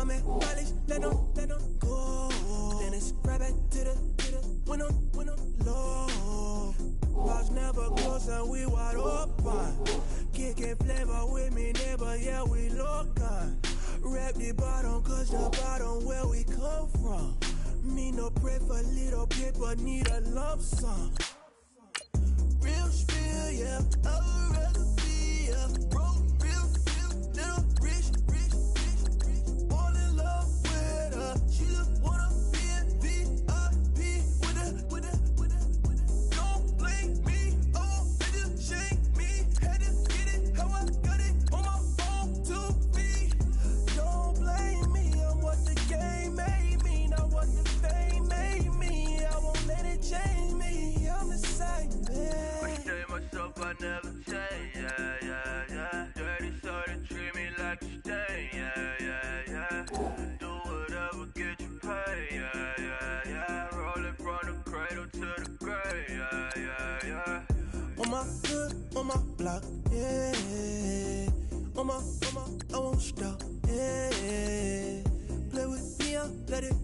coming, rallies, let them go. Then it's right back to the when on low. Box never close and we wide open. Kicking flavor with me, neighbor, yeah, we local. Rap the bottom, cause the bottom where we come from. Me no pray for little paper, need a lump sum. Real spill, yeah, I would rather be, yeah. Broke, real, little rich. All in love with her. She just wanna be in VIP with her. Don't blame me, oh, they just shame me. Had to get it, how I got it on my own 2 feet. Don't blame me, I'm what the game made me, not what the fame made me. I won't let it change me, I'm the same man. I say myself, I never change, yeah. Dirty so they treat me like a stain, yeah. Do whatever, get you paid, yeah. Rolling from the cradle to the grave, yeah. On my hood, on my block, yeah. On my, I won't stop, yeah. Play with me, I'll let it,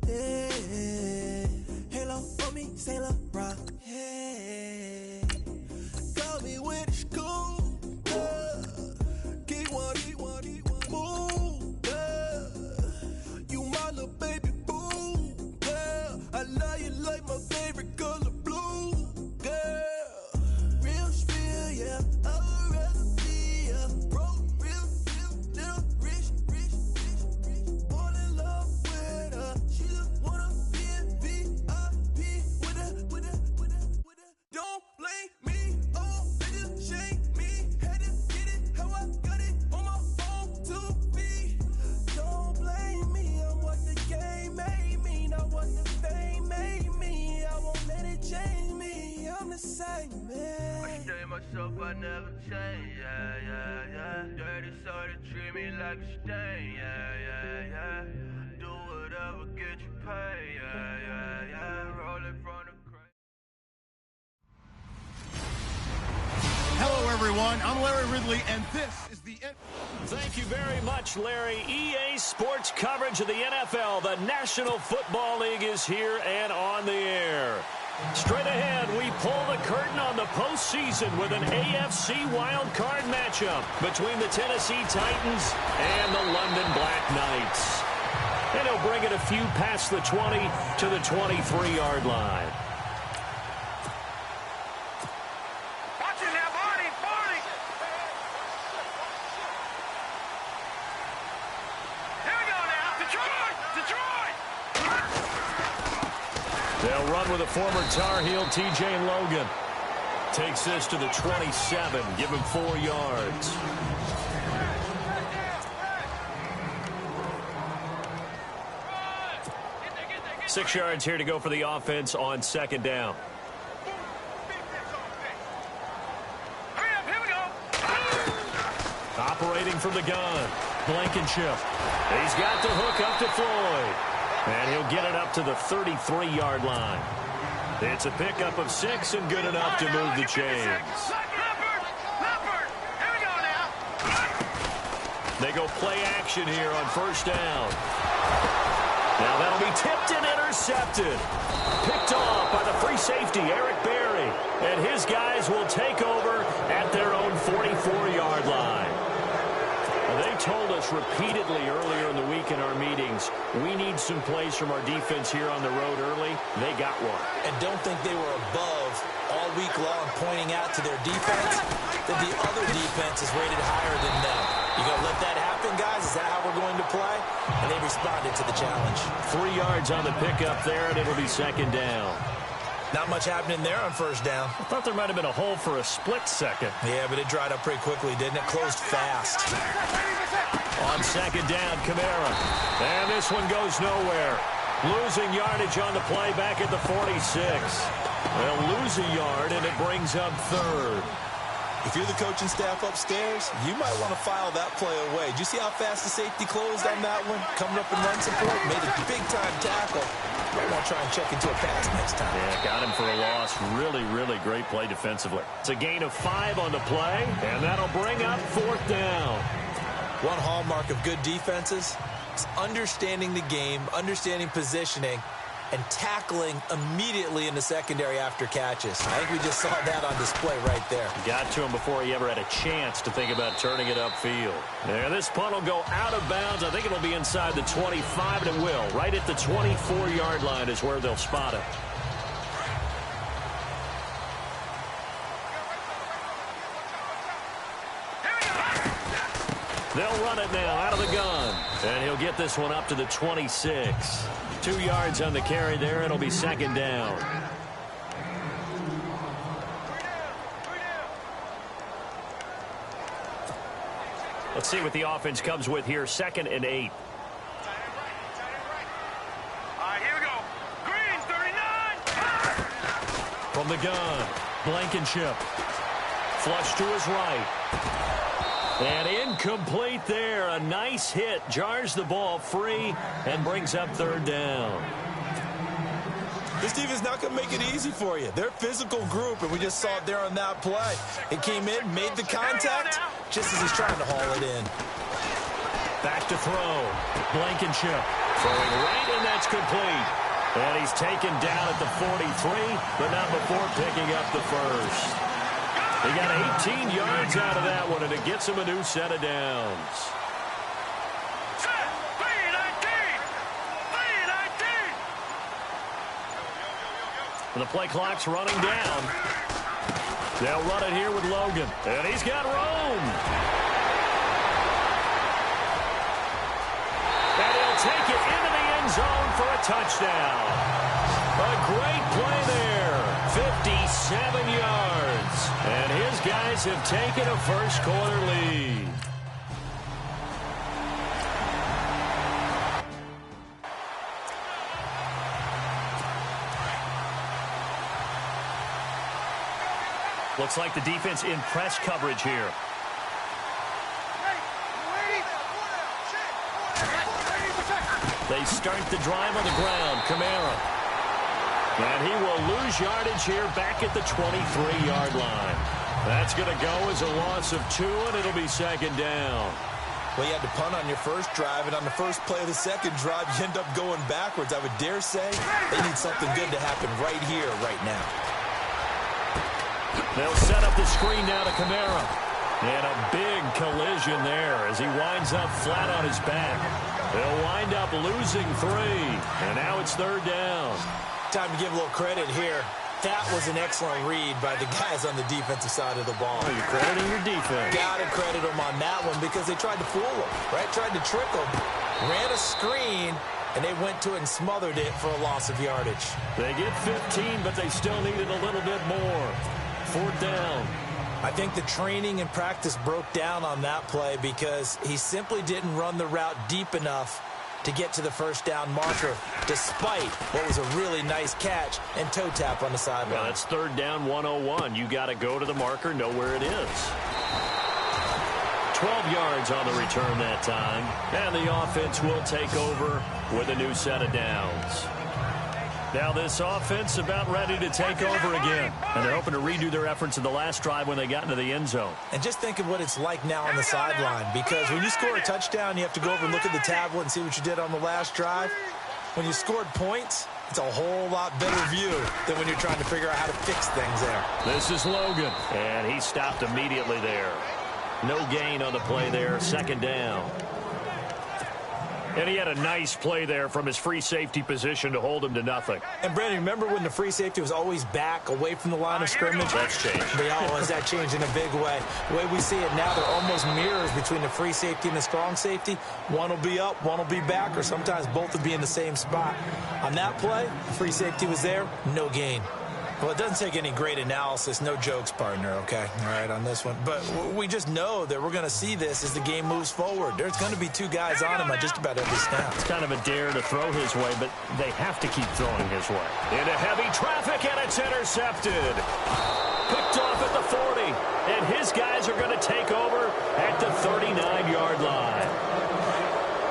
yeah. Halo on me, Saint Laurent, yeah. Got me with the school, yeah. Keep one, move, yeah. You my little baby boo, yeah. I love you like my favorite color blue, yeah. Real spill, yeah. I would rather be, yeah. Broke, real, little rich. All in love with her. She just wanna be in VIP with her. Don't blame me, oh, they just shame me. Had to get it, how I got it on my own 2 feet. Don't blame me, I'm what the game made me, not what the fame made me. I won't let it change me, I'm the same man. I say myself, I never change, yeah. Dirty so they treat me like a stain, yeah. Do whatever, get you paid, yeah. Rolling from the cradle. Hello, everyone. I'm Larry Ridley, and this is the... Thank you very much, Larry. EA Sports coverage of the NFL. The National Football League is here and on the air. Straight ahead, we pull the curtain on the postseason with an AFC wildcard matchup between the Tennessee Titans and the London Black Knights. And he'll bring it a few past the 20 to the 23-yard line. They'll run with a former Tar Heel, TJ Logan. Takes this to the 27, give him 4 yards. Six yards here to go for the offense on second down. Operating from the gun, Blankenship. He's got the hook up to Floyd. And he'll get it up to the 33-yard line. It's a pickup of 6 and good enough to move the chains. They go play action here on first down. Now that'll be tipped and intercepted. Picked off by the free safety, Eric Berry. And his guys will take over at their own 44-yard line. They told us repeatedly earlier in the week in our meetings, we need some plays from our defense here on the road early. They got one. And don't think they were above all week long pointing out to their defense that the other defense is rated higher than them. You going to let that happen, guys? Is that how we're going to play? And they responded to the challenge. 3 yards on the pickup there, and it'll be second down. Not much happening there on first down. I thought there might have been a hole for a split second. Yeah, but it dried up pretty quickly, didn't it? Closed fast. On second down, Kamara. And this one goes nowhere. Losing yardage on the play back at the 46. They'll lose a yard, and it brings up third. If you're the coaching staff upstairs, you might want to file that play away. Did you see how fast the safety closed on that one? Coming up and run support, made a big-time tackle. Might want to try and check into a pass next time. Yeah, got him for a loss. Really, really great play defensively. It's a gain of 5 on the play, and that'll bring up fourth down. One hallmark of good defenses, basics, understanding the game, understanding positioning, and tackling immediately in the secondary after catches. I think we just saw that on display right there. Got to him before he ever had a chance to think about turning it upfield. And this punt will go out of bounds. I think it'll be inside the 25, and it will. Right at the 24-yard line is where they'll spot it. They'll run it now out of the gun. And he'll get this one up to the 26. 2 yards on the carry there. It'll be second down. Let's see what the offense comes with here. 2nd and 8. All right, here we go. Green, 39. From the gun, Blankenship. Flush to his right. And incomplete there. A nice hit. Jars the ball free and brings up 3rd down. This defense not going to make it easy for you. They're a physical group, and we just saw it there on that play. It came in, made the contact, just as he's trying to haul it in. Back to throw. Blankenship throwing right, and that's complete. And he's taken down at the 43, but not before picking up the first. He got 18 yards out of that one, and it gets him a new set of downs. And the play clock's running down. They'll run it here with Logan. And he's got room. And he'll take it into the end zone for a touchdown. A great play there. 57 yards. And his guys have taken a first-quarter lead. Looks like the defense in press coverage here. They start the drive on the ground. Kamara. And he will lose yardage here back at the 23-yard line. That's going to go as a loss of 2, and it'll be second down. Well, you had to punt on your first drive, and on the first play of the second drive, you end up going backwards. I would dare say they need something good to happen right here, right now. They'll set up the screen now to Kamara. And a big collision there as he winds up flat on his back. They'll wind up losing 3. And now it's third down. Time to give a little credit here. That was an excellent read by the guys on the defensive side of the ball. Oh, you're crediting your defense. Got to credit them on that one because they tried to fool them, right? Tried to trick them. Ran a screen, and they went to it and smothered it for a loss of yardage. They get 15, but they still needed a little bit more. 4th down. I think the training and practice broke down on that play because he simply didn't run the route deep enough to get to the first down marker, despite what was a really nice catch and toe tap on the sideline. Well, that's 3rd down 101. You got to go to the marker, know where it is. 12 yards on the return that time. And the offense will take over with a new set of downs. Now this offense about ready to take over again. And they're hoping to redo their efforts in the last drive when they got into the end zone. And just think of what it's like now on the sideline. Because when you score a touchdown, you have to go over and look at the tablet and see what you did on the last drive. When you scored points, it's a whole lot better view than when you're trying to figure out how to fix things there. This is Logan. And he stopped immediately there. No gain on the play there. 2nd down. And he had a nice play there from his free safety position to hold him to nothing. And, Brandon, remember when the free safety was always back away from the line of scrimmage? That's changed. Yeah, has that changed in a big way? The way we see it now, they're almost mirrors between the free safety and the strong safety. One will be up, one will be back, or sometimes both will be in the same spot. On that play, the free safety was there, no gain. Well, it doesn't take any great analysis. No jokes, partner, okay? All right, on this one. But we just know that we're going to see this as the game moves forward. There's going to be 2 guys on him on just about every snap. It's kind of a dare to throw his way, but they have to keep throwing his way. Into heavy traffic, and it's intercepted. Picked off at the 40, and his guys are going to take over at the 39-yard line.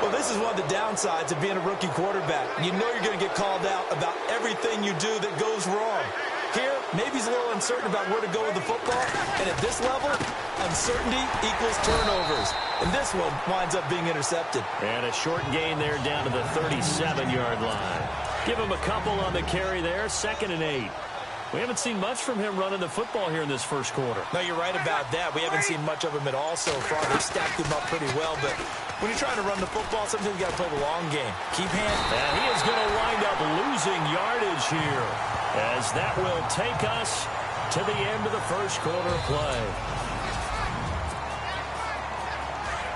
Well, this is one of the downsides of being a rookie quarterback. You know you're going to get called out about everything you do that goes wrong. Here, maybe he's a little uncertain about where to go with the football, and at this level, uncertainty equals turnovers. And this one winds up being intercepted. And a short gain there down to the 37-yard line. Give him a couple on the carry there, 2nd and 8. We haven't seen much from him running the football here in this first quarter. No, you're right about that. We haven't seen much of him at all so far. They've stacked him up pretty well, but when you're trying to run the football, sometimes you got to play the long game. Keep hand. And he is going to wind up losing yardage here, as that will take us to the end of the first quarter play.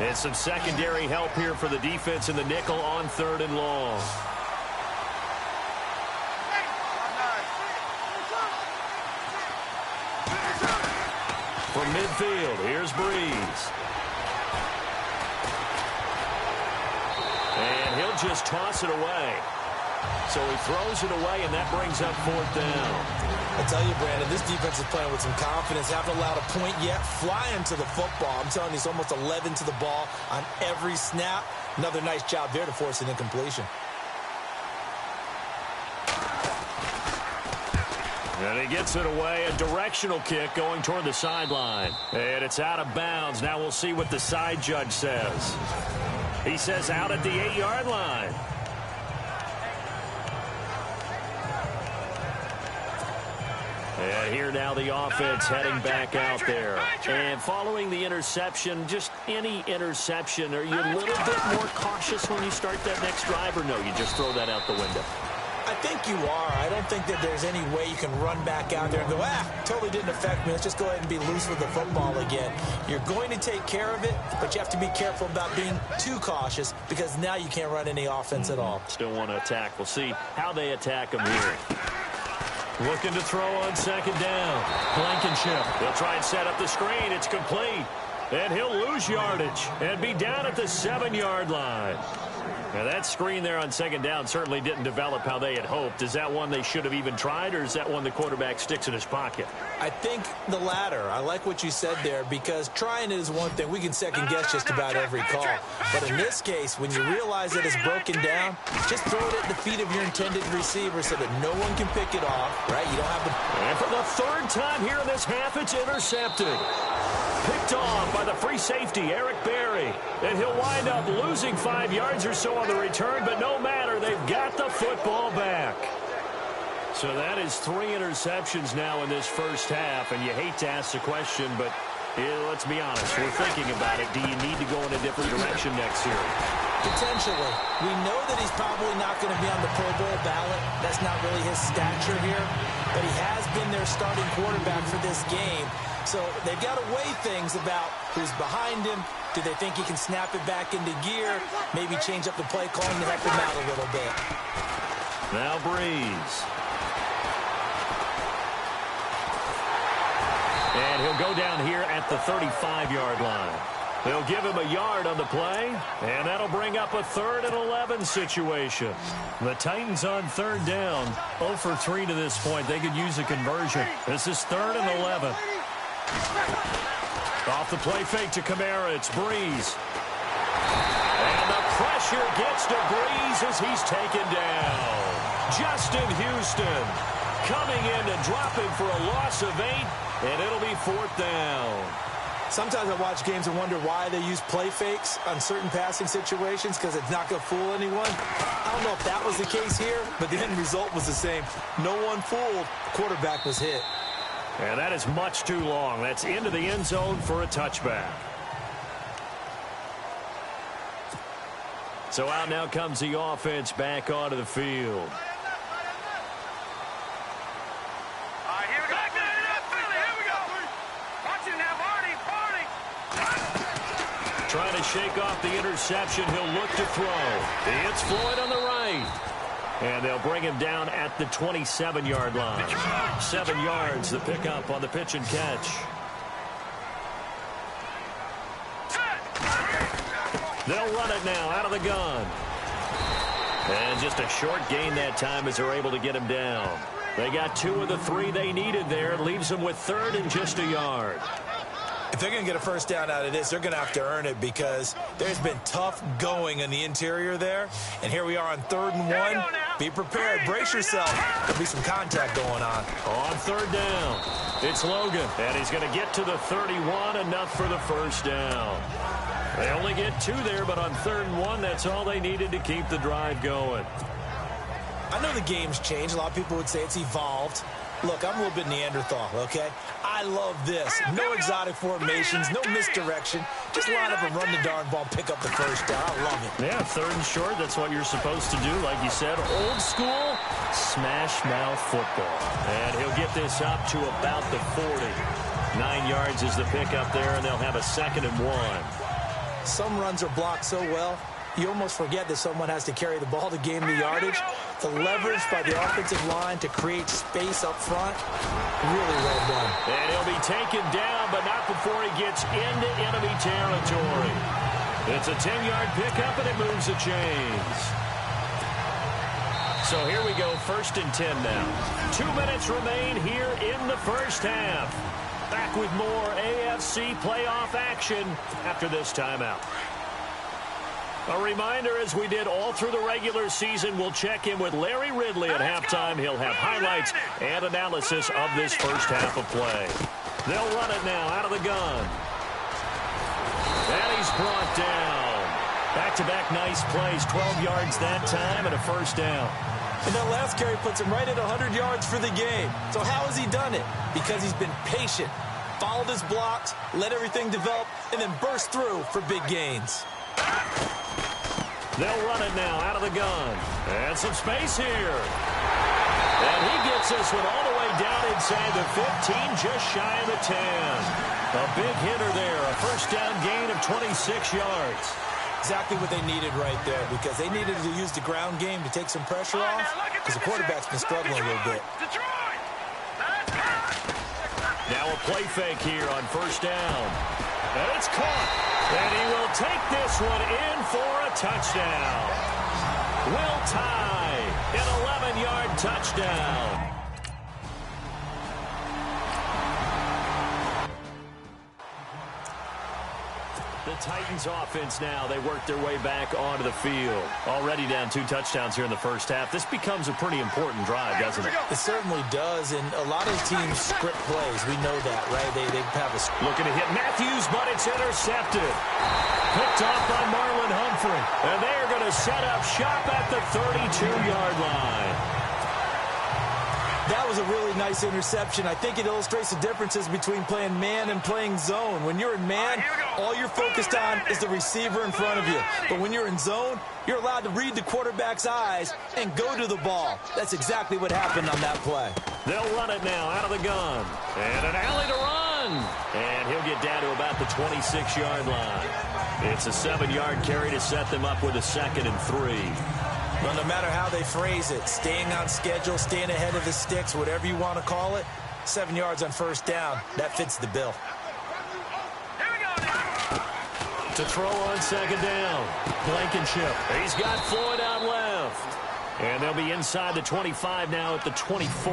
And some secondary help here for the defense in the nickel on 3rd and long. From midfield, here's Breeze. And he'll just toss it away. So he throws it away, and that brings up 4th down. I tell you, Brandon, this defense is playing with some confidence. Haven't allowed a point yet. Flying to the football. I'm telling you, it's almost 11 to the ball on every snap. Another nice job there to force an incompletion. And he gets it away, a directional kick going toward the sideline. And it's out of bounds. Now we'll see what the side judge says. He says out at the 8-yard line. And here now the offense heading back out there. And following the interception, just any interception, are you a little bit more cautious when you start that next drive, or no, you just throw that out the window? I think you are. I don't think that there's any way you can run back out there and go, totally didn't affect me. Let's just go ahead and be loose with the football again. You're going to take care of it, but you have to be careful about being too cautious because now you can't run any offense at all. Still want to attack. We'll see how they attack him here. Looking to throw on 2nd down. Blankenship. He'll try and set up the screen. It's complete. And he'll lose yardage and be down at the 7-yard line. Now, that screen there on 2nd down certainly didn't develop how they had hoped. Is that one they should have even tried, or is that one the quarterback sticks in his pocket? I think the latter. I like what you said there, because trying it is one thing. We can second-guess just about every call. But in this case, when you realize that it's broken down, just throw it at the feet of your intended receiver so that no one can pick it off, right? You don't have to... And for the 3rd time here in this half, it's intercepted. Picked off by the free safety, Eric Berry. And he'll wind up losing 5 yards or so on the return, but no matter, they've got the football back. So that is 3 interceptions now in this first half, and you hate to ask the question, but let's be honest, we're thinking about it. Do you need to go in a different direction next year? Potentially. We know that he's probably not going to be on the Pro Bowl ballot. That's not really his stature here, but he has been their starting quarterback for this game. So they've got to weigh things about who's behind him. Do they think he can snap it back into gear? Maybe change up the play calling to help him out a little bit. Now Breeze. And he'll go down here at the 35-yard line. They'll give him a yard on the play, and that'll bring up a 3rd and 11 situation. The Titans on 3rd down, 0 for 3 to this point. They could use a conversion. This is 3rd and 11. Off the play fake to Kamara, it's Breeze. And the pressure gets to Breeze as he's taken down. Justin Houston coming in to drop him for a loss of 8, and it'll be 4th down. Sometimes I watch games and wonder why they use play fakes on certain passing situations, because it's not going to fool anyone. I don't know if that was the case here, but the end result was the same. No one fooled. Quarterback was hit. And that is much too long. That's into the end zone for a touchback. So out now comes the offense back onto the field. Trying to shake off the interception. He'll look to throw. It's Floyd on the right. And they'll bring him down at the 27-yard line. 7 yards, the pickup on the pitch and catch. They'll run it now out of the gun. And just a short gain that time as they're able to get him down. They got 2 of the 3 they needed there. It leaves them with 3rd and just a yard. If they're going to get a first down out of this, they're going to have to earn it, because there's been tough going in the interior there. And here we are on 3rd and 1. Be prepared. Brace yourself. There'll be some contact going on. On third down, it's Logan, and he's going to get to the 31, enough for the first down. They only get 2 there, but on 3rd and 1, that's all they needed to keep the drive going. I know the game's changed. A lot of people would say it's evolved. Look, I'm a little bit Neanderthal, okay? I love this. No exotic formations, no misdirection. Just line up and run the darn ball, pick up the first down. I love it. Yeah, 3rd and short, that's what you're supposed to do. Like you said, old school, smash mouth football. And he'll get this up to about the 40. 9 yards is the pickup there, and they'll have a 2nd and 1. Some runs are blocked so well, you almost forget that someone has to carry the ball to gain the yardage. The leverage by the offensive line to create space up front, really well done. And he'll be taken down, but not before he gets into enemy territory. It's a 10-yard pickup, and it moves the chains. So here we go, 1st and 10 now. 2 minutes remain here in the first half. Back with more AFC playoff action after this timeout. A reminder, as we did all through the regular season, we'll check in with Larry Ridley at halftime. He'll have highlights and analysis of this first half of play. They'll run it now out of the gun. And he's brought down. Back-to-back nice plays, 12 yards that time and a first down. And that last carry puts him right at 100 yards for the game. So how has he done it? Because he's been patient, followed his blocks, let everything develop, and then burst through for big gains. They'll run it now out of the gun. And some space here. And he gets this one all the way down inside the 15, just shy of the 10. A big hitter there, a first down gain of 26 yards. Exactly what they needed right there, because they needed to use the ground game to take some pressure off, because the quarterback's been struggling a little bit. Now a play fake here on first down. And it's caught. And he will take this one in for a touchdown. Will tie an 11-yard touchdown. The Titans offense now, they work their way back onto the field. Already down 2 touchdowns here in the first half. This becomes a pretty important drive, doesn't it? It certainly does, and a lot of teams script plays. We know that, right? They have a... Looking to hit Matthews, but it's intercepted. Picked off by Marlon Humphrey. And they're going to set up shop at the 32-yard line. That was a really nice interception. I think it illustrates the differences between playing man and playing zone. When you're in man, all you're focused on is the receiver in front of you. But when you're in zone, you're allowed to read the quarterback's eyes and go to the ball. That's exactly what happened on that play. They'll run it now out of the gun. And an alley to run. And he'll get down to about the 26-yard line. It's a 7-yard carry to set them up with a 2nd and 3. Well, no matter how they phrase it, staying on schedule, staying ahead of the sticks, whatever you want to call it, 7 yards on first down, that fits the bill. To throw on 2nd down, Blankenship. He's got Floyd out left. And they'll be inside the 25 now at the 24.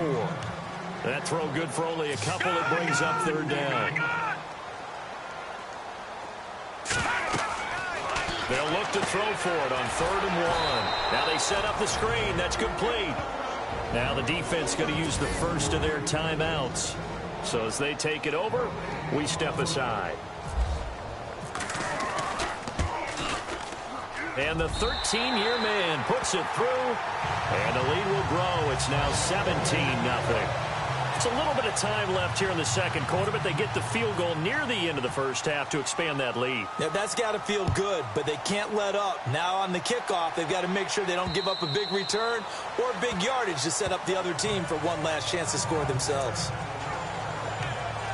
That throw good for only a couple. It brings up 3rd down. They'll look to throw for it on 3rd and 1. Now they set up the screen. That's complete. Now the defense going to use the first of their timeouts. So as they take it over, we step aside. And the 13-year man puts it through. And the lead will grow. It's now 17-0. It's a little bit of time left here in the second quarter, but they get the field goal near the end of the first half to expand that lead. Yeah, that's got to feel good, but they can't let up. Now on the kickoff, they've got to make sure they don't give up a big return or big yardage to set up the other team for one last chance to score themselves.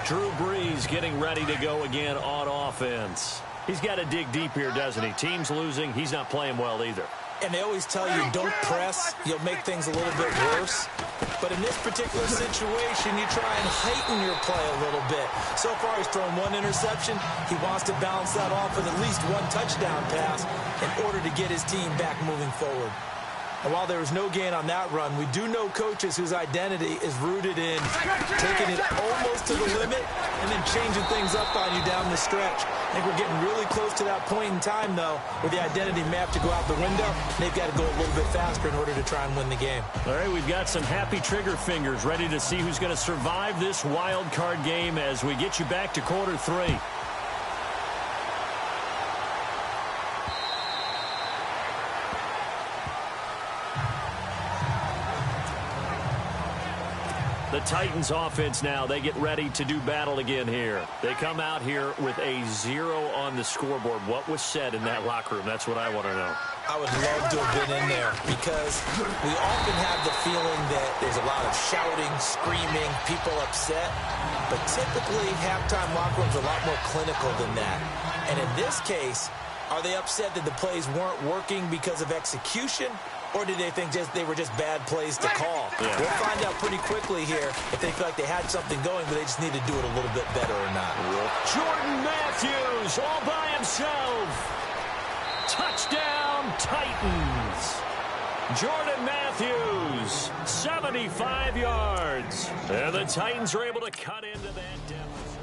Drew Brees getting ready to go again on offense. He's got to dig deep here, doesn't he? Team's losing. He's not playing well either. And they always tell you, don't press. You'll make things a little bit worse. But in this particular situation, you try and heighten your play a little bit. So far, he's thrown 1 interception. He wants to balance that off with at least 1 touchdown pass in order to get his team back moving forward. And while there was no gain on that run, we do know coaches whose identity is rooted in taking it almost to the limit and then changing things up on you down the stretch. I think we're getting really close to that point in time, though, where the identity may have to go out the window. They've got to go a little bit faster in order to try and win the game. All right, we've got some happy trigger fingers ready to see who's going to survive this wild card game as we get you back to quarter 3. The Titans offense now, they get ready to do battle again here. They come out here with a 0 on the scoreboard. What was said in that locker room? That's what I want to know. I would love to have been in there because we often have the feeling that there's a lot of shouting, screaming, people upset. But typically, halftime locker rooms are a lot more clinical than that. And in this case, are they upset that the plays weren't working because of execution? Or did they think they were just bad plays to call? Yeah. We'll find out pretty quickly here if they feel like they had something going, but they just need to do it a little bit better or not. Jordan Matthews all by himself. Touchdown, Titans. Jordan Matthews, 75 yards. And the Titans are able to cut into that deficit.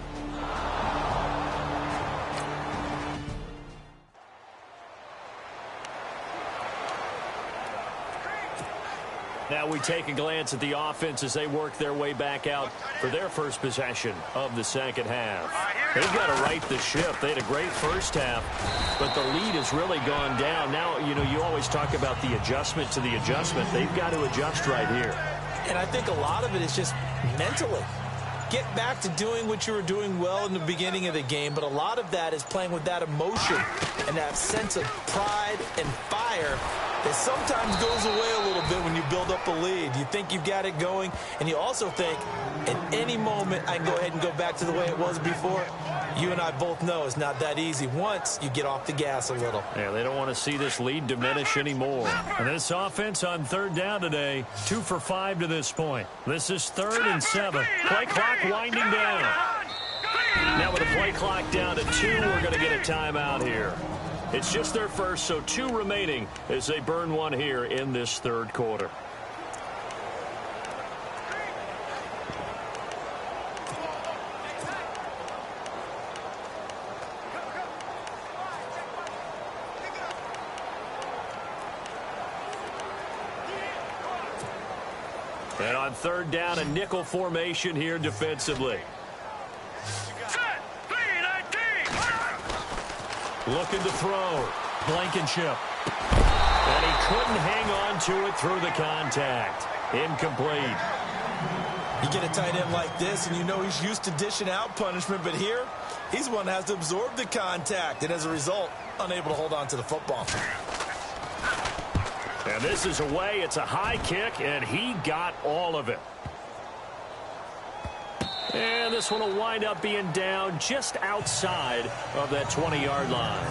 Now we take a glance at the offense as they work their way back out for their first possession of the second half. They've got to right the ship. They had a great first half, but the lead has really gone down. Now, you always talk about the adjustment to the adjustment. They've got to adjust right here. And I think a lot of it is just mentally. Get back to doing what you were doing well in the beginning of the game, but a lot of that is playing with that emotion and that sense of pride and fire that sometimes goes away a little bit when you build up a lead. You think you've got it going, and you also think, at any moment, I can go ahead and go back to the way it was before. You and I both know it's not that easy once you get off the gas a little. Yeah, they don't want to see this lead diminish anymore. And this offense on third down today, 2 for 5 to this point. This is 3rd and 7. Play clock winding down. Now with the play clock down to 2, we're going to get a timeout here. It's just their first, so 2 remaining as they burn one here in this third quarter. And on third down, a nickel formation here defensively. Looking to throw. Blankenship. And he couldn't hang on to it through the contact. Incomplete. You get a tight end like this, and you know he's used to dishing out punishment, but here, he's one that has to absorb the contact, and as a result, unable to hold on to the football. And this is away. It's a high kick, and he got all of it. And this one will wind up being down just outside of that 20-yard line.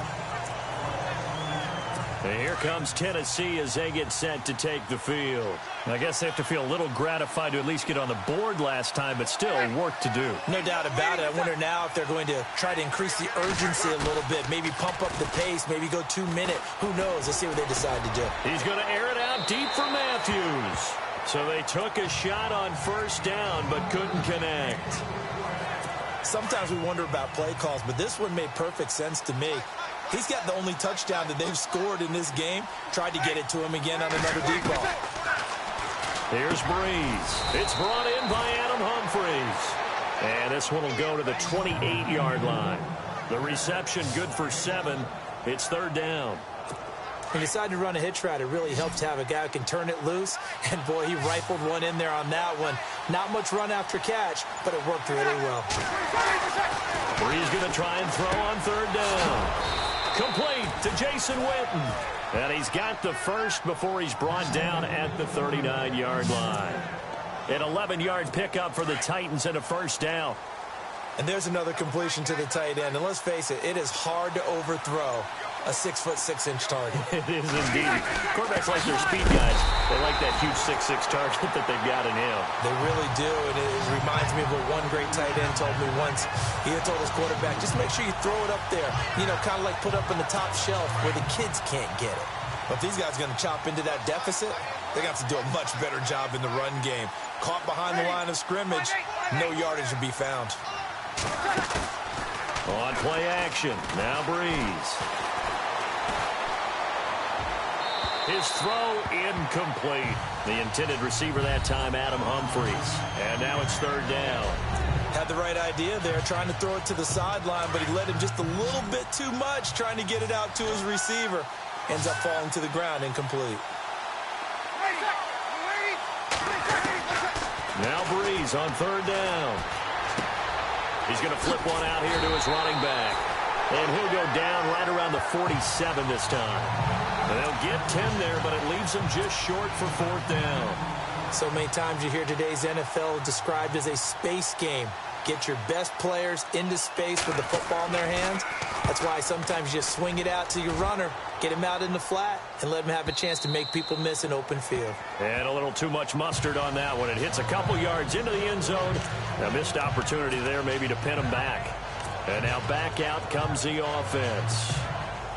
And here comes Tennessee as they get set to take the field. I guess they have to feel a little gratified to at least get on the board last time, but still work to do. No doubt about it. I wonder now if they're going to try to increase the urgency a little bit, maybe pump up the pace, maybe go 2-minute. Who knows? Let's see what they decide to do. He's going to air it out deep for Matthews. So they took a shot on first down, but couldn't connect. Sometimes we wonder about play calls, but this one made perfect sense to me. He's got the only touchdown that they've scored in this game. Tried to get it to him again on another deep ball. Here's Breeze. It's brought in by Adam Humphries. And this one will go to the 28-yard line. The reception good for 7. It's third down. He decided to run a hitch route. It really helps to have a guy who can turn it loose. And, boy, he rifled one in there on that one. Not much run after catch, but it worked really well. Breeze going to try and throw on third down. Complete to Jason Witten. And he's got the first before he's brought down at the 39-yard line. An 11-yard pickup for the Titans and a first down. And there's another completion to the tight end. And let's face it, it is hard to overthrow a 6'6" target. It is indeed. Quarterbacks like their speed guys. They like that huge 6'6" target that they've got in him. They really do, and it reminds me of what one great tight end told me once. He had told his quarterback, just make sure you throw it up there. You know, kind of like put up on the top shelf where the kids can't get it. But if these guys are going to chop into that deficit, they're going to have to do a much better job in the run game. Caught behind the line of scrimmage, no yardage to be found. On play action, now Breeze. His throw incomplete. The intended receiver that time, Adam Humphries. And now it's third down. Had the right idea there, trying to throw it to the sideline, but he led him just a little bit too much, trying to get it out to his receiver. Ends up falling to the ground, incomplete. Now Breeze on third down. He's going to flip one out here to his running back. And he'll go down right around the 47 this time. And they'll get 10 there, but it leaves him just short for fourth down. So many times you hear today's NFL described as a space game. Get your best players into space with the football in their hands. That's why sometimes you just swing it out to your runner, get him out in the flat, and let him have a chance to make people miss an open field. And a little too much mustard on that one. It hits a couple yards into the end zone. A missed opportunity there maybe to pin him back. And now back out comes the offense.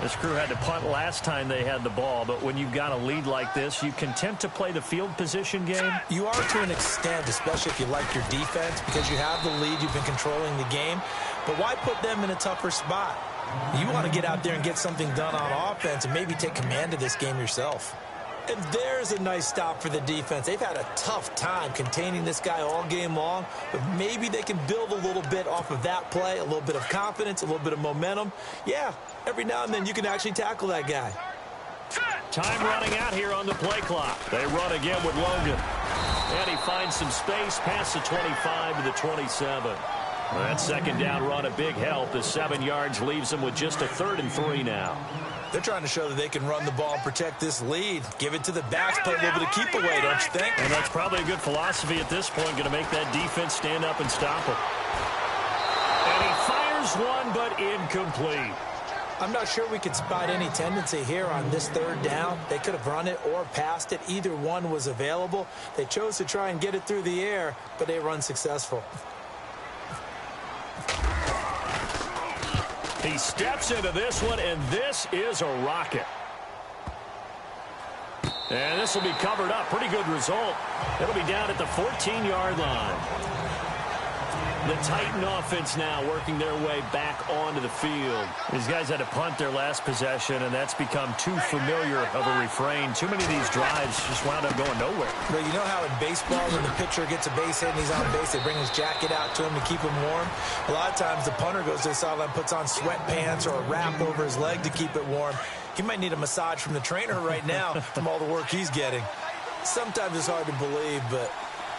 This crew had to punt last time they had the ball, but when you've got a lead like this, you content to play the field position game? You are to an extent, especially if you like your defense, because you have the lead, you've been controlling the game. But why put them in a tougher spot? You want to get out there and get something done on offense and maybe take command of this game yourself. And there's a nice stop for the defense. They've had a tough time containing this guy all game long, but maybe they can build a little bit off of that play, a little bit of confidence, a little bit of momentum. Yeah, every now and then you can actually tackle that guy. Time running out here on the play clock. They run again with Logan. And he finds some space past the 25 to the 27. That second down run a big help as 7 yards leaves him with just a 3rd and 3 now. They're trying to show that they can run the ball and protect this lead. Give it to the backs, play a little bit of keep away, don't you think? And that's probably a good philosophy at this point, going to make that defense stand up and stop it. And he fires one, but incomplete. I'm not sure we could spot any tendency here on this 3rd down. They could have run it or passed it. Either one was available. They chose to try and get it through the air, but they were unsuccessful. He steps into this one, and this is a rocket. And this will be covered up. Pretty good result. It'll be down at the 14-yard line. The Titan offense now working their way back onto the field. These guys had to punt their last possession, and that's become too familiar of a refrain. Too many of these drives just wound up going nowhere. But you know how in baseball, when the pitcher gets a base hit and he's on base, they bring his jacket out to him to keep him warm? A lot of times the punter goes to the sideline, puts on sweatpants or a wrap over his leg to keep it warm. He might need a massage from the trainer right now from all the work he's getting. Sometimes it's hard to believe, but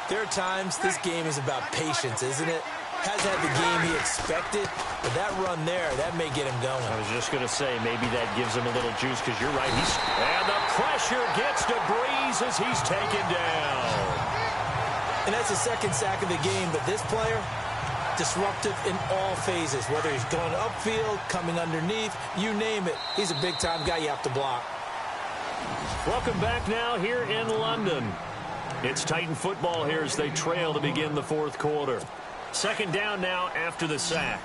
there are times this game is about patience, isn't it? Has had the game he expected, but that run there, that may get him going. I was just going to say, maybe that gives him a little juice, because you're right. And the pressure gets to Breeze as he's taken down. And that's the second sack of the game, but this player, disruptive in all phases, whether he's going upfield, coming underneath, you name it. He's a big-time guy you have to block. Welcome back now here in London. It's Titan football here as they trail to begin the 4th quarter. Second down now after the sack.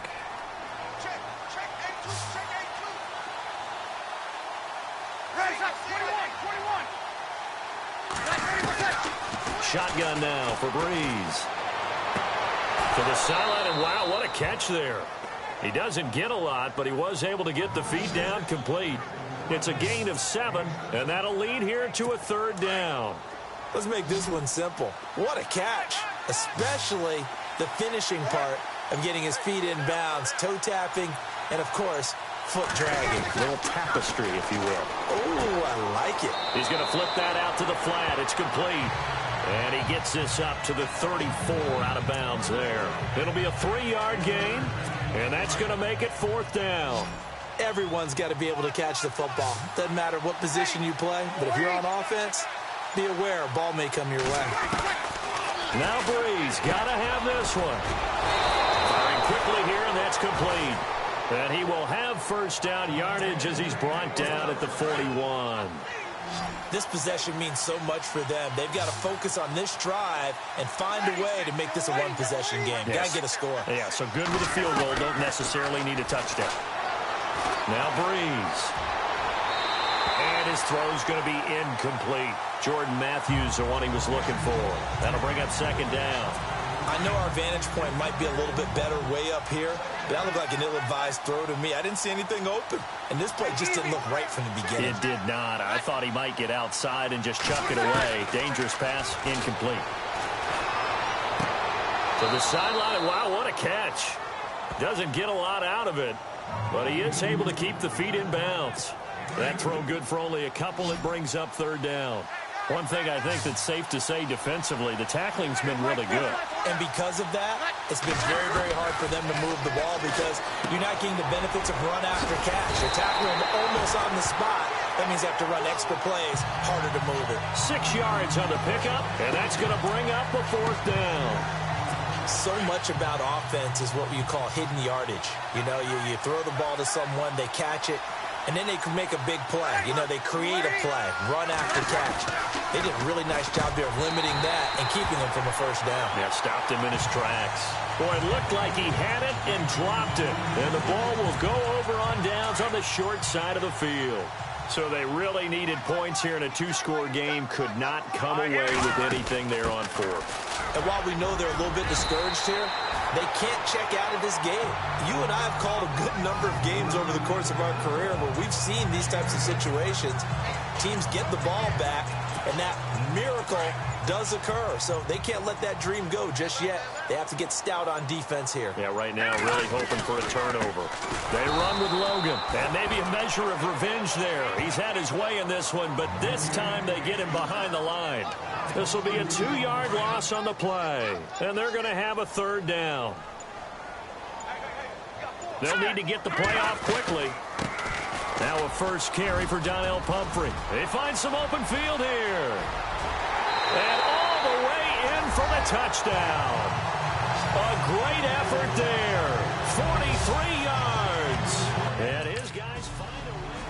Shotgun now for Breeze. To the sideline, and wow, what a catch there. He doesn't get a lot, but he was able to get the feet down complete. It's a gain of 7, and that'll lead here to a 3rd down. Let's make this one simple. What a catch, especially the finishing part of getting his feet in bounds, toe tapping, and, of course, foot dragging. A little tapestry, if you will. Oh, I like it. He's going to flip that out to the flat. It's complete. And he gets this up to the 34 out of bounds there. It'll be a 3-yard gain, and that's going to make it 4th down. Everyone's got to be able to catch the football. Doesn't matter what position you play, but if you're on offense, be aware a ball may come your way. Now Breeze got to have this one. Firing quickly here, and that's complete. And he will have first down yardage as he's brought down at the 41. This possession means so much for them. They've got to focus on this drive and find a way to make this a one-possession game. Yes. Got to get a score. Yeah, so good with a field goal. Don't necessarily need a touchdown. Now Breeze. And his throw's going to be incomplete. Jordan Matthews, the one he was looking for. That'll bring up second down. I know our vantage point might be a little bit better way up here, but that looked like an ill-advised throw to me. I didn't see anything open, and this play just didn't look right from the beginning. It did not. I thought he might get outside and just chuck it away. Dangerous pass, incomplete. To the sideline, wow, what a catch. Doesn't get a lot out of it, but he is able to keep the feet in bounds. That throw good for only a couple. It brings up third down. One thing I think that's safe to say defensively, the tackling's been really good. And because of that, it's been very, very hard for them to move the ball because you're not getting the benefits of run after catch. You're tackling almost on the spot. That means you have to run extra plays, harder to move it. 6 yards on the pickup, and that's going to bring up a fourth down. So much about offense is what you call hidden yardage. You know, you throw the ball to someone, they catch it, and then they can make a big play. You know, they create a play, run after catch. They did a really nice job there of limiting that and keeping them from a first down. Yeah, stopped him in his tracks. Boy, it looked like he had it and dropped it. And the ball will go over on downs on the short side of the field. So they really needed points here in a two-score game. Could not come away with anything there on fourth. And while we know they're a little bit discouraged here, they can't check out of this game. You and I have called a good number of games over the course of our career where we've seen these types of situations. Teams get the ball back, and that miracle does occur. So they can't let that dream go just yet. They have to get stout on defense here. Yeah, right now really hoping for a turnover. They run with Logan, and maybe a measure of revenge there. He's had his way in this one, but this time they get him behind the line. This will be a 2-yard loss on the play, and they're going to have a third down. They'll need to get the play off quickly. Now a first carry for Donnell Pumphrey. They find some open field here. And all the way in for the touchdown. A great effort there. 43 yards. And his guys find a way.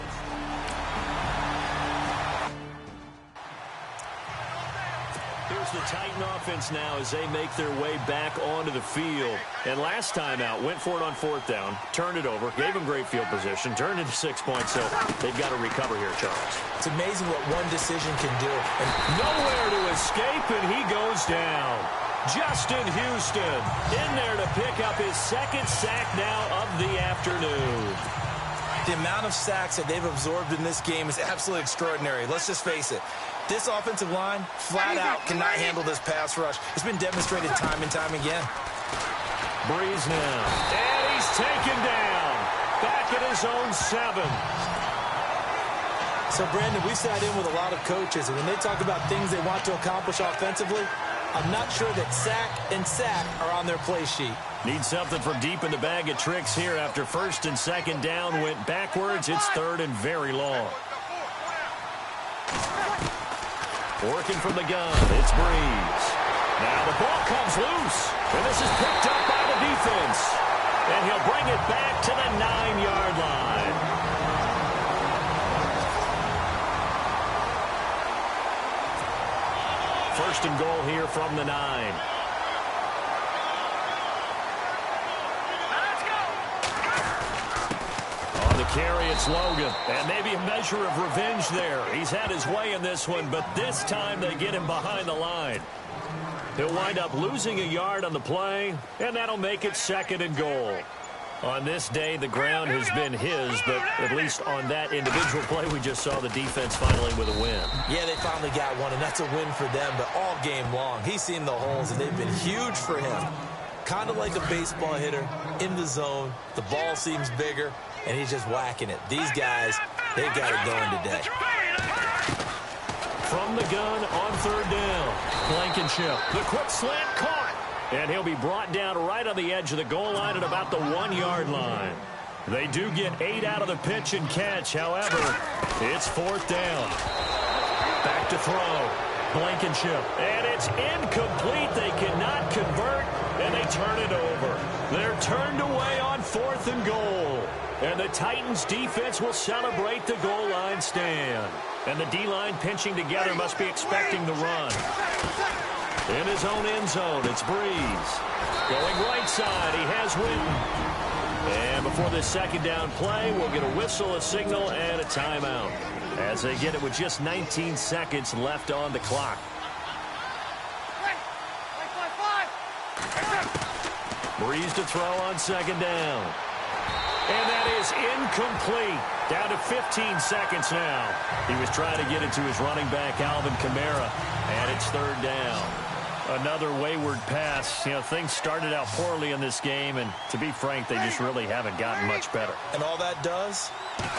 Here's the Titan offense now as they make their way back onto the field. And last time out, went for it on fourth down, turned it over, gave him great field position, turned into 6 points, so they've got to recover here, Charles. It's amazing what one decision can do. And nowhere to escape, and he goes down. Justin Houston in there to pick up his second sack now of the afternoon. The amount of sacks that they've absorbed in this game is absolutely extraordinary. Let's just face it. This offensive line, flat out, cannot handle this pass rush. It's been demonstrated time and time again. Breeze now. And he's taken down. Back at his own 7. So, Brandon, we sat in with a lot of coaches, and when they talk about things they want to accomplish offensively, I'm not sure that sack and sack are on their play sheet. Need something from deep in the bag of tricks here after first and second down went backwards. It's third and very long. Working from the gun, it's Breeze. Now the ball comes loose, and this is picked up by the defense. And he'll bring it back to the 9-yard line. First and goal here from the 9. Carry, it's Logan, and maybe a measure of revenge there. He's had his way in this one, but this time they get him behind the line. He'll wind up losing a yard on the play, and that'll make it second and goal. On this day, the ground has been his, but at least on that individual play, we just saw the defense finally with a win. Yeah, they finally got one, and that's a win for them, but all game long, he's seen the holes, and they've been huge for him. Kind of like a baseball hitter in the zone. The ball seems bigger, and he's just whacking it. These guys, they've got it going today. From the gun on third down, Blankenship. The quick slant caught, and he'll be brought down right on the edge of the goal line at about the 1-yard line. They do get 8 out of the pitch and catch. However, it's fourth down. Back to throw. Blankenship. And it's incomplete. They cannot convert, and they turn it over. They're turned away on fourth and goal. And the Titans defense will celebrate the goal line stand. And the D-line pinching together must be expecting the run. In his own end zone, it's Breeze. Going right side, he has Witten. And before this second down play, we'll get a whistle, a signal, and a timeout. As they get it with just 19 seconds left on the clock. Breeze to throw on second down. And that is incomplete. Down to 15 seconds now. He was trying to get it to his running back, Alvin Kamara, and it's third down. Another wayward pass. You know, things started out poorly in this game, and to be frank, they just really haven't gotten much better. And all that does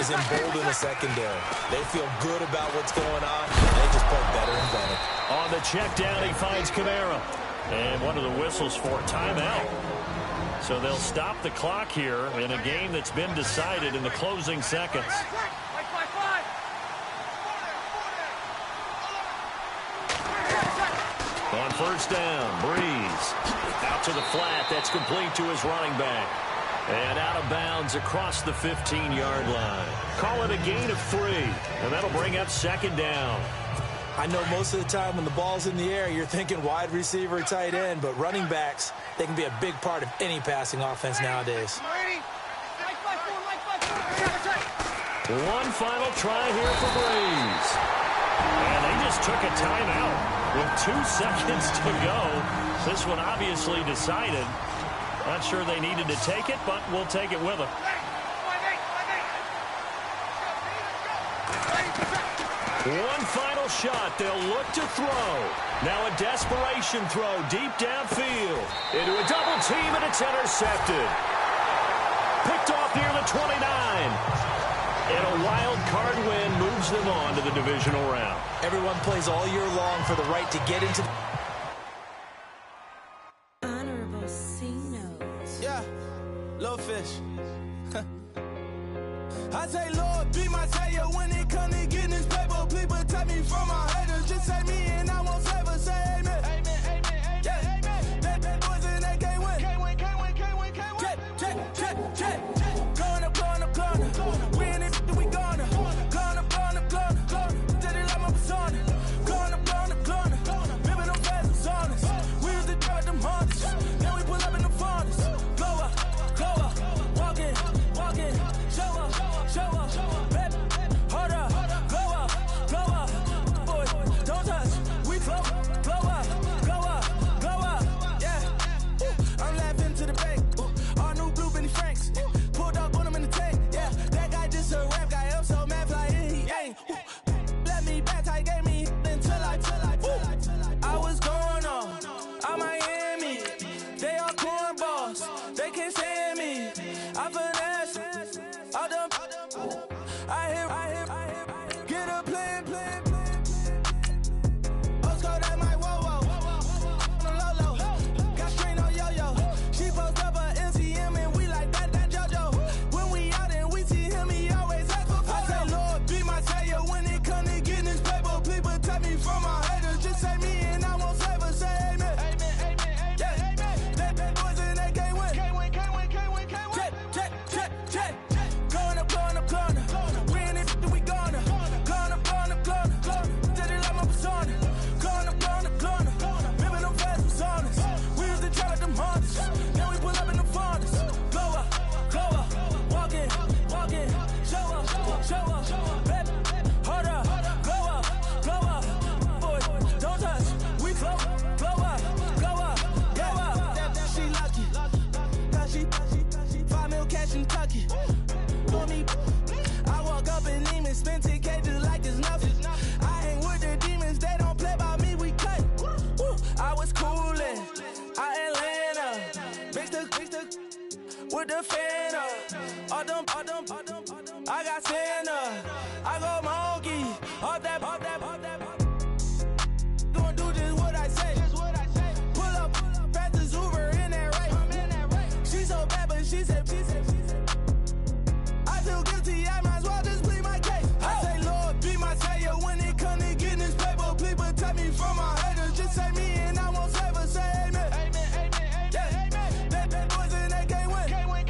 is embolden the secondary. They feel good about what's going on, and they just play better and better. On the check down, he finds Kamara. And one of the whistles for timeout. So they'll stop the clock here in a game that's been decided in the closing seconds. On first down, Breeze. Out to the flat. That's complete to his running back. And out of bounds across the 15-yard line. Call it a gain of 3. And that'll bring up second down. I know most of the time when the ball's in the air, you're thinking wide receiver, tight end, but running backs, they can be a big part of any passing offense nowadays. One final try here for Breeze. And they just took a timeout with 2 seconds to go. This one obviously decided. Not sure they needed to take it, but we'll take it with them. One final shot. They'll look to throw. Now a desperation throw deep downfield. Into a double team, and it's intercepted. Picked off near the 29. And a wild card win moves them on to the divisional round. Everyone plays all year long for the right to get into Honorable C notes. Yeah, little fish. I say, Lord, be my savior when it comes to getting this paper. Please protect me from my haters. Just say me and I won't favor. Say amen. Amen, amen, amen. Yeah, amen. That boys and they can't win. Can't win, can't win, can't win, can't win. Check. Going up. Win it, we gonna. Going up. Did it like my persona. Going up. Ripping them fast and honest. We used to drive them hardest. Then we pull up in the furnace. Go up. Walking. Show up. Baby, hold up. Go up. Boy, don't touch. We flow up. Yeah. I'm laughing to the bank. All new blue Benny Franks. Pulled up on him in the tank. Yeah, that guy just a rap guy. I'm so mad flying. He ain't. Let me back. I gave me until I was going on. I'm Miami. They all cornballs. They can't stand me. I finesse. All them. I hear. Get a plan. Oscar, that my whoa. Low. Got strain on yo-yo. She post up a MCM and we like that JoJo. When we out and we see him, he always ask for photo. I say, Lord, be my savior when it comes to getting this paper. Please protect me from my haters. Just say me and I won't favor. Say amen. Amen. Yeah. That boys and they can't win. Can't win. Check. Going up. Win it, we gonna. Going up. Did it like my persona. Going up. Ripping them fast and honest. We used to drive them hardest. Now we pull up in the furnace. Go up. Walking. Show up. Baby, hold up. Go up. Boy, don't touch. We flow up. Yeah. She lucky. Cause she 5 mil cash in Kentucky. For me, I walk up in demons, spend 10K just like it's nothing. I hang with the demons, they don't play by me, we cut. I was coolin', Atlanta, mixed with the Fanta. All them, I got Santa, I go monkey, all that. Gonna do just what I say. Pull up, pass the Uber in that right. She so bad, but she said. I feel guilty, I might as well just plead my case. I say, Lord, be my savior when it comes to getting this paper. Please protect me from my haters. Just say me and I won't favor. Say amen. Amen. Yeah. That boys and they can't win. Can't win.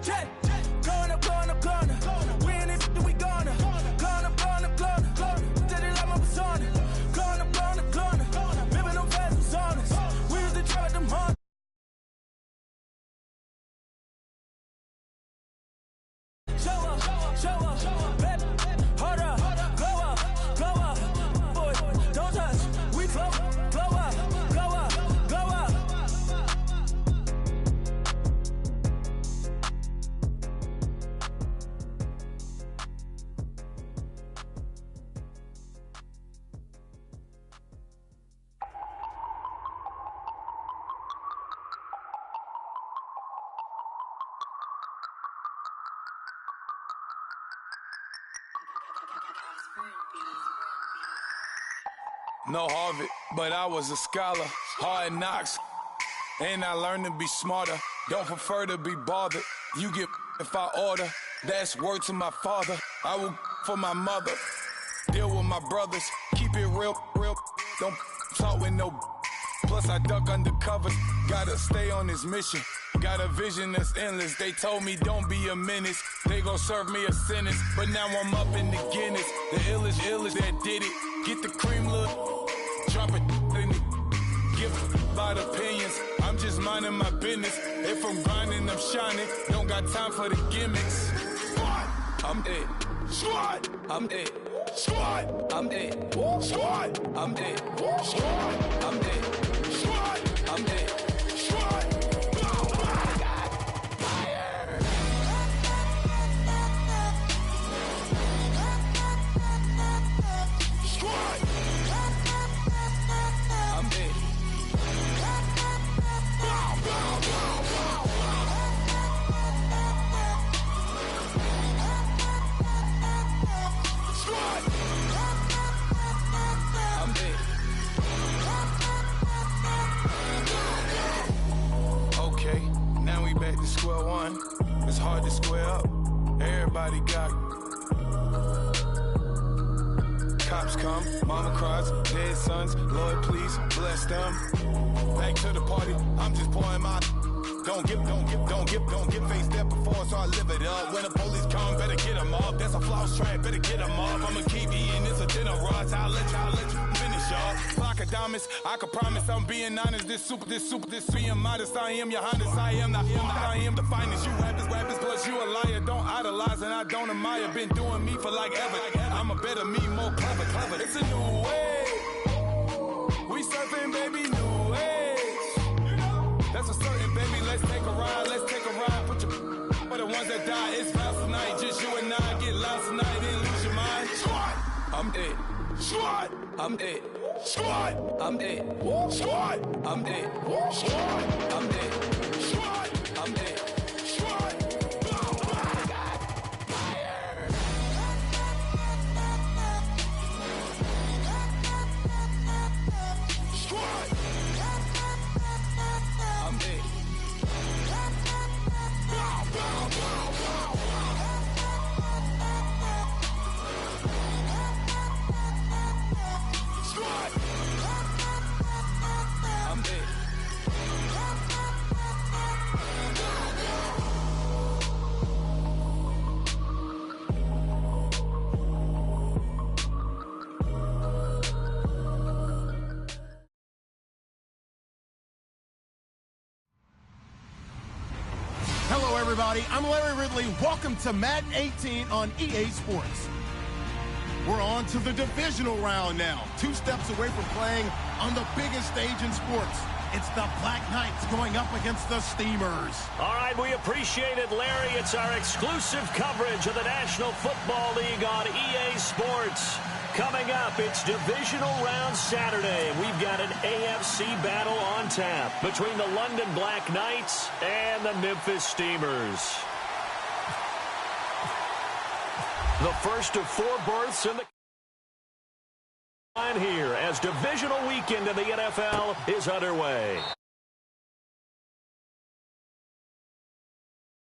Check. Going up. Win it, we gonna. Going up. Did it like my persona. Going up. Ripping them fast and honest. We used to drive them hard. Show up, baby, hold up, go up, boy, no Harvard, but I was a scholar. Hard knocks, and I learned to be smarter. Don't prefer to be bothered. You get if I order. That's word to my father. I will for my mother. Deal with my brothers. Keep it real, real. Don't talk with no. Plus I duck undercover. Gotta stay on this mission. Got a vision that's endless. They told me don't be a menace. They gon' serve me a sentence. But now I'm up in the Guinness. The illest that did it. Get the cream, look. Drop it in it. Give about opinions. I'm just minding my business. If I'm grinding, I'm shining. Don't got time for the gimmicks. Squad, I'm it. Squad, I'm it. Squad, I'm it. Squad, I'm it. Squad, I'm it. Squad, I'm it. Squad. Back to square one. It's hard to square up. Everybody got cops come, mama cries, dead sons. Lord, please bless them. Back to the party. I'm just pouring my. Don't get face that before, so I live it up. When the police come, better get them up. That's a floss track, better get them up. I'ma keep eating this a dinner rush. I'll let you finish up. Block of diamonds, I can promise I'm being honest. This being modest. I am your highness. I am the finest. You rappers, plus you a liar. Don't idolize and I don't admire. Been doing me for like ever. I'm a better me, more clever. It's a new way. We surfing, baby, new ways. That's a certain, baby. Let's take a ride. Put your for the ones that die. It's vows tonight. Just you and I get lost tonight and lose your mind. Squad, I'm it. Squad, I'm it. Squad, I'm it. Squad, I'm it. Squad, I'm it. Squad, I'm it. Squad. I got fire. Squad, I'm it. Squad, I'm it. Hello, everybody. I'm Larry Ridley. Welcome to Madden 18 on EA Sports. We're on to the divisional round now. 2 steps away from playing on the biggest stage in sports. It's the Black Knights going up against the Steamers. All right, we appreciate it, Larry. It's our exclusive coverage of the National Football League on EA Sports. Coming up, it's divisional round Saturday. We've got an AFC battle on tap between the London Black Knights and the Memphis Steamers. The first of 4 berths in the line here as divisional weekend in the NFL is underway.